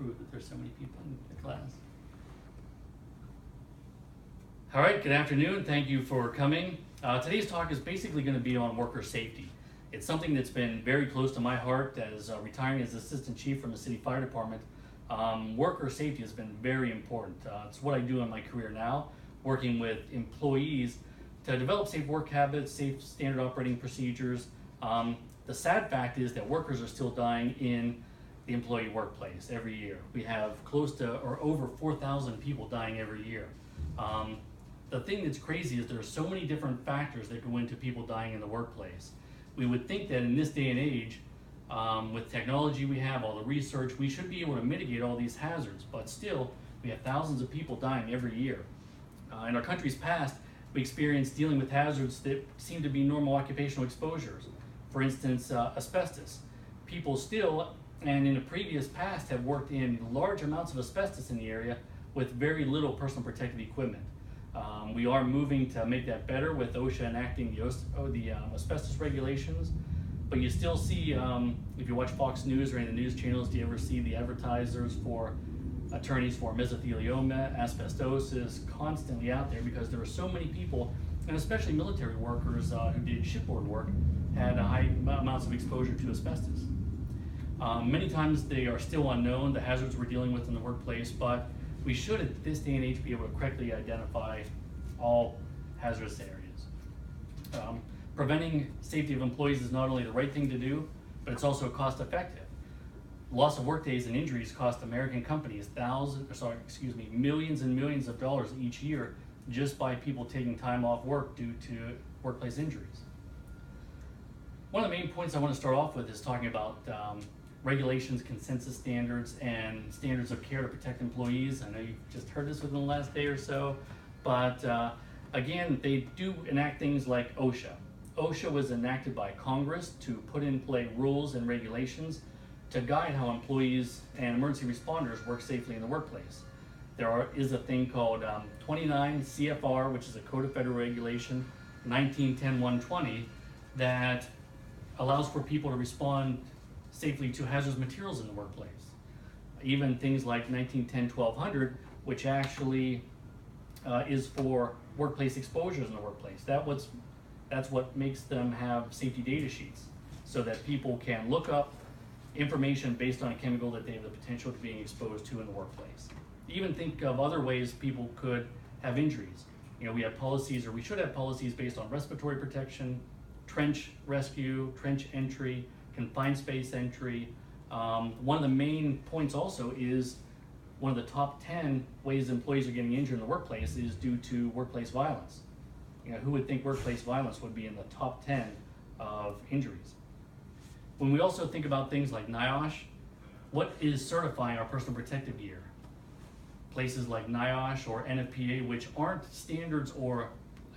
approve that there's so many people in the class. All right, good afternoon. Thank you for coming. Today's talk is basically going to be on worker safety. It's something that's been very close to my heart as retiring as assistant chief from the city fire department. Worker safety has been very important. It's what I do in my career now, working with employees to develop safe work habits, safe standard operating procedures. The sad fact is that workers are still dying in the employee workplace every year. We have close to or over 4,000 people dying every year. The thing that's crazy is there are so many different factors that go into people dying in the workplace. We would think that in this day and age, with technology we have, all the research, we should be able to mitigate all these hazards, but still, we have thousands of people dying every year. In our country's past, we experienced dealing with hazards that seem to be normal occupational exposures. For instance, asbestos. People still, and in the previous past, have worked in large amounts of asbestos in the area with very little personal protective equipment. We are moving to make that better with OSHA enacting the asbestos regulations, but you still see, if you watch Fox News or any of the news channels, do you ever see the advertisers for attorneys for mesothelioma, asbestosis, constantly out there because there are so many people, and especially military workers who did shipboard work, had high amounts of exposure to asbestos. Many times they are still unknown, the hazards we're dealing with in the workplace, but we should at this day and age be able to correctly identify all hazardous areas. Preventing safety of employees is not only the right thing to do, but it's also cost effective. Loss of work days and injuries cost American companies millions and millions of dollars each year just by people taking time off work due to workplace injuries. One of the main points I want to start off with is talking about regulations, consensus standards, and standards of care to protect employees. I know you've just heard this within the last day or so, but again, they do enact things like OSHA. OSHA was enacted by Congress to put in play rules and regulations to guide how employees and emergency responders work safely in the workplace. There is a thing called 29 CFR, which is a Code of Federal Regulation, 1910-120, that allows for people to respond safely to hazardous materials in the workplace. Even things like 1910-1200, which actually is for workplace exposures in the workplace. That's what makes them have safety data sheets, so that people can look up information based on a chemical that they have the potential of being exposed to in the workplace. Even think of other ways people could have injuries. You know, we have policies, or we should have policies based on respiratory protection, trench rescue, trench entry, confined space entry. One of the main points also is one of the top 10 ways employees are getting injured in the workplace is due to workplace violence. You know, who would think workplace violence would be in the top 10 of injuries? When we also think about things like NIOSH, what is certifying our personal protective gear? Places like NIOSH or NFPA, which aren't standards or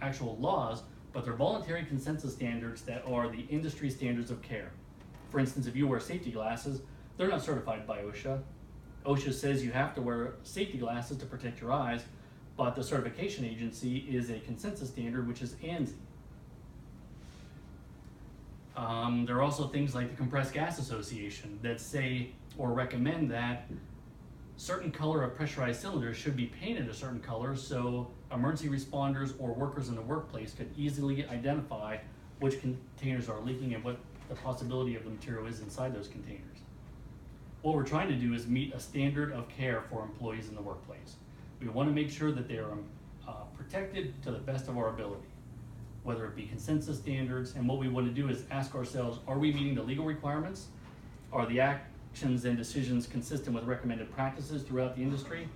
actual laws, but they're voluntary consensus standards that are the industry standards of care. For instance, if you wear safety glasses, they're not certified by OSHA. OSHA says you have to wear safety glasses to protect your eyes, but the certification agency is a consensus standard, which is ANSI. There are also things like the Compressed Gas Association that say or recommend that certain color of pressurized cylinders should be painted a certain color so emergency responders or workers in the workplace could easily identify which containers are leaking and what the possibility of the material is inside those containers. What we're trying to do is meet a standard of care for employees in the workplace. We want to make sure that they are protected to the best of our ability, whether it be consensus standards, and what we want to do is ask ourselves, are we meeting the legal requirements? Are the actions and decisions consistent with recommended practices throughout the industry?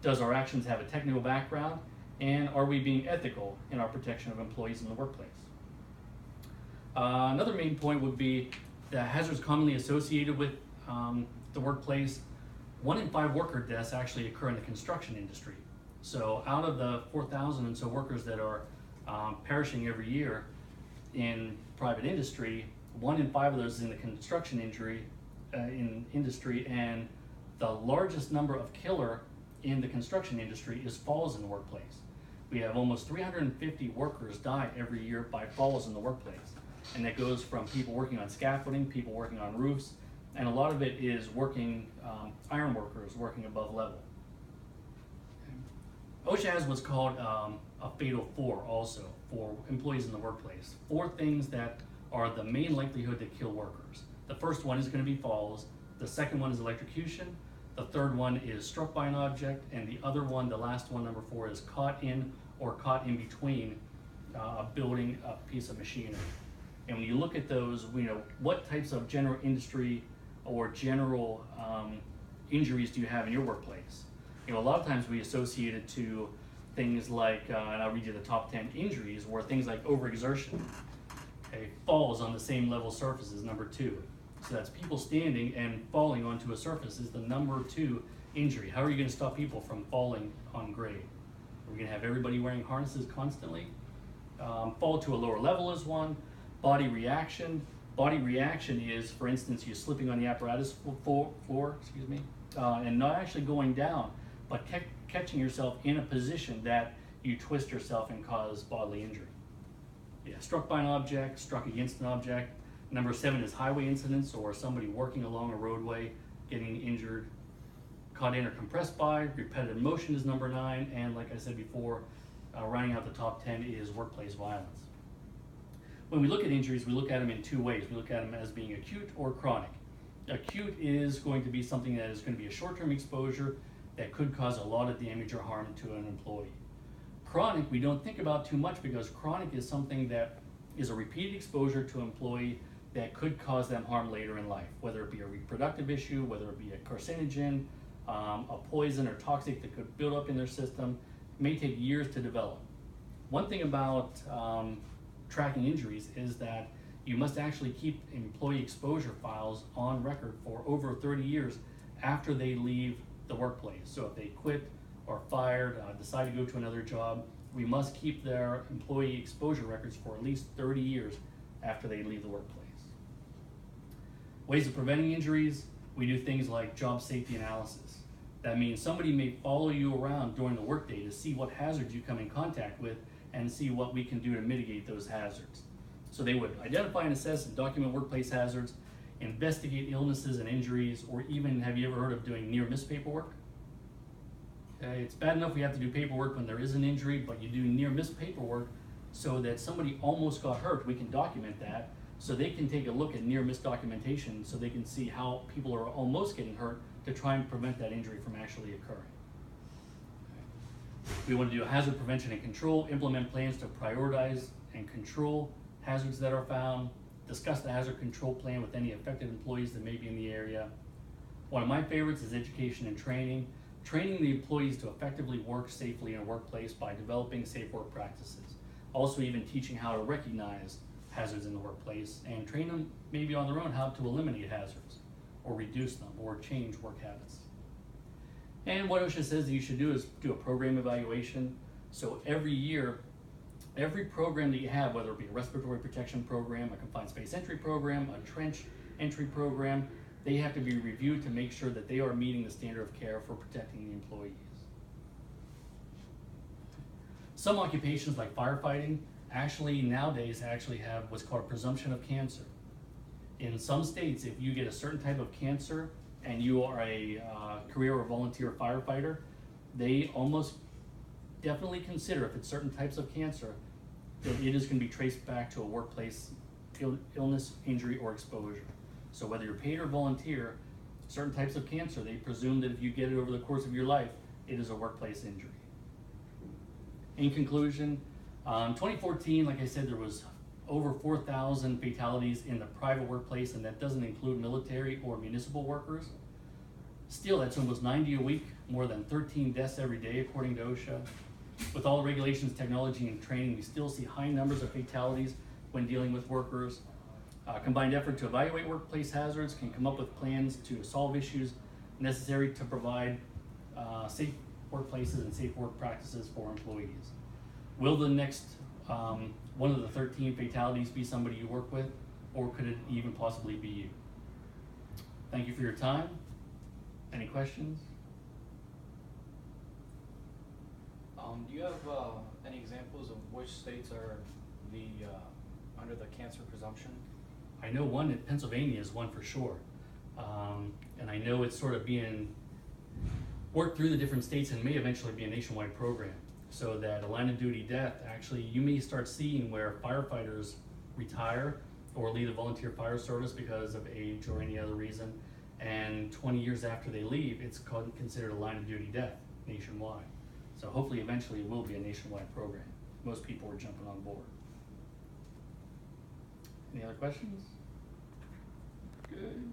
Does our actions have a technical background? And are we being ethical in our protection of employees in the workplace? Another main point would be the hazards commonly associated with the workplace. 1 in 5 worker deaths actually occur in the construction industry. So out of the 4,000 and so workers that are perishing every year in private industry, 1 in 5 of those is in the construction industry, and the largest number of killer in the construction industry is falls in the workplace. We have almost 350 workers die every year by falls in the workplace. And that goes from people working on scaffolding, people working on roofs, and a lot of it is working, iron workers working above level. OSHA has what's called a Fatal 4 also for employees in the workplace. 4 things that are the main likelihood to kill workers. The first one is going to be falls. The second one is electrocution. The third one is struck by an object. And the other one, the last one, number 4, is caught in or caught in between a building, a piece of machinery. And when you look at those, what types of general industry or general injuries do you have in your workplace? A lot of times we associate it to things like, and I'll read you the top 10 injuries, where things like overexertion, okay, falls on the same level surface is number 2. So that's people standing and falling onto a surface is the number 2 injury. How are you going to stop people from falling on grade? Are we going to have everybody wearing harnesses constantly? Fall to a lower level is one. Body reaction. Body reaction is, for instance, you slipping on the apparatus floor, and not actually going down, but catching yourself in a position that you twist yourself and cause bodily injury. Yeah, struck by an object, struck against an object. Number 7 is highway incidents, or somebody working along a roadway getting injured. Caught in or compressed by. Repetitive motion is number 9, and like I said before, rounding out the top 10 is workplace violence. When we look at injuries, we look at them in 2 ways. We look at them as being acute or chronic. Acute is going to be something that is going to be a short-term exposure that could cause a lot of damage or harm to an employee. Chronic, we don't think about too much, because chronic is something that is a repeated exposure to an employee that could cause them harm later in life, whether it be a reproductive issue, whether it be a carcinogen, a poison or toxic that could build up in their system. It may take years to develop. One thing about tracking injuries is that you must actually keep employee exposure files on record for over 30 years after they leave the workplace. So if they quit or fired, decide to go to another job, we must keep their employee exposure records for at least 30 years after they leave the workplace. Ways of preventing injuries, we do things like job safety analysis. That means somebody may follow you around during the workday to see what hazards you come in contact with and see what we can do to mitigate those hazards. So they would identify and assess and document workplace hazards, investigate illnesses and injuries, or even, have you ever heard of doing near-miss paperwork? Okay, it's bad enough we have to do paperwork when there is an injury, but you do near-miss paperwork so that somebody almost got hurt. We can document that, so they can take a look at near-miss documentation so they can see how people are almost getting hurt to try and prevent that injury from actually occurring. We want to do hazard prevention and control, implement plans to prioritize and control hazards that are found, discuss the hazard control plan with any affected employees that may be in the area. One of my favorites is education and training. Training the employees to effectively work safely in a workplace by developing safe work practices. Also even teaching how to recognize hazards in the workplace and train them maybe on their own how to eliminate hazards or reduce them or change work habits. And what OSHA says that you should do is do a program evaluation. So every year, every program that you have, whether it be a respiratory protection program, a confined space entry program, a trench entry program, they have to be reviewed to make sure that they are meeting the standard of care for protecting the employees. Some occupations like firefighting actually nowadays have what's called a presumption of cancer. In some states, if you get a certain type of cancer and you are a career or volunteer firefighter, they almost definitely consider, if it's certain types of cancer, that it is going to be traced back to a workplace illness, injury, or exposure. So whether you're paid or volunteer, certain types of cancer, they presume that if you get it over the course of your life, it is a workplace injury. In conclusion, 2014, like I said, there was over 4,000 fatalities in the private workplace, and that doesn't include military or municipal workers. Still, that's almost 90 a week, more than 13 deaths every day, according to OSHA. With all the regulations, technology, and training, we still see high numbers of fatalities when dealing with workers. Combined effort to evaluate workplace hazards can come up with plans to solve issues necessary to provide safe workplaces and safe work practices for employees. Will the next one of the 13 fatalities be somebody you work with, or could it even possibly be you? Thank you for your time. Any questions? Do you have any examples of which states are under the cancer presumption? I know one in Pennsylvania is one for sure. And I know it's sort of being worked through the different states and may eventually be a nationwide program. So that a line of duty death, actually, you may start seeing where firefighters retire or leave the volunteer fire service because of age or any other reason. And 20 years after they leave, it's considered a line of duty death nationwide. So hopefully eventually it will be a nationwide program. Most people are jumping on board. Any other questions? Good.